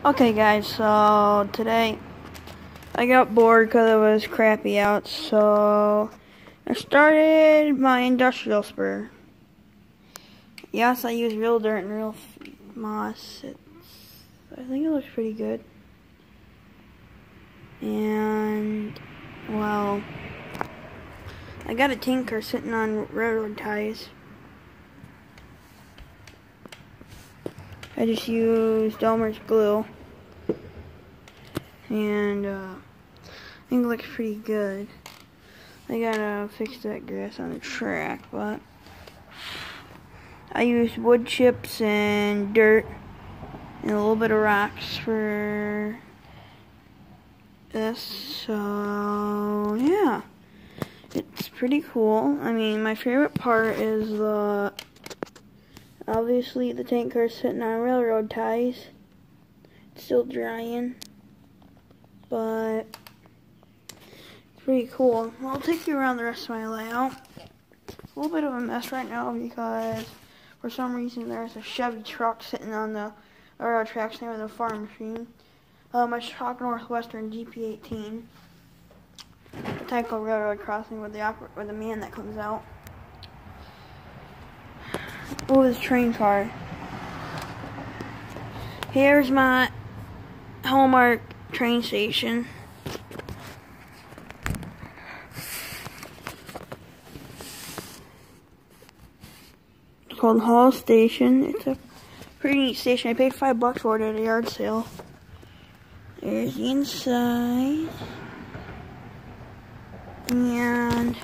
Okay guys, so today I got bored because it was crappy out, so I started my industrial spur. Yes, I use real dirt and real moss. I think it looks pretty good. And, well, I got a tanker sitting on railroad ties. I just used Elmer's glue, and I think it looks pretty good. I gotta fix that grass on the track, but I used wood chips and dirt and a little bit of rocks for this, so yeah, it's pretty cool. I mean, my favorite part is obviously the tank car's sitting on railroad ties. It's still drying, but it's pretty cool. I'll take you around the rest of my layout. It's a little bit of a mess right now because for some reason there's a Chevy truck sitting on the railroad tracks near the farm machine. My Chicago Northwestern GP18. The Tyco Railroad crossing with the man that comes out. Oh, this train car. Here's my Hallmark train station. It's called Hall Station. It's a pretty neat station. I paid $5 for it at a yard sale. There's the inside. And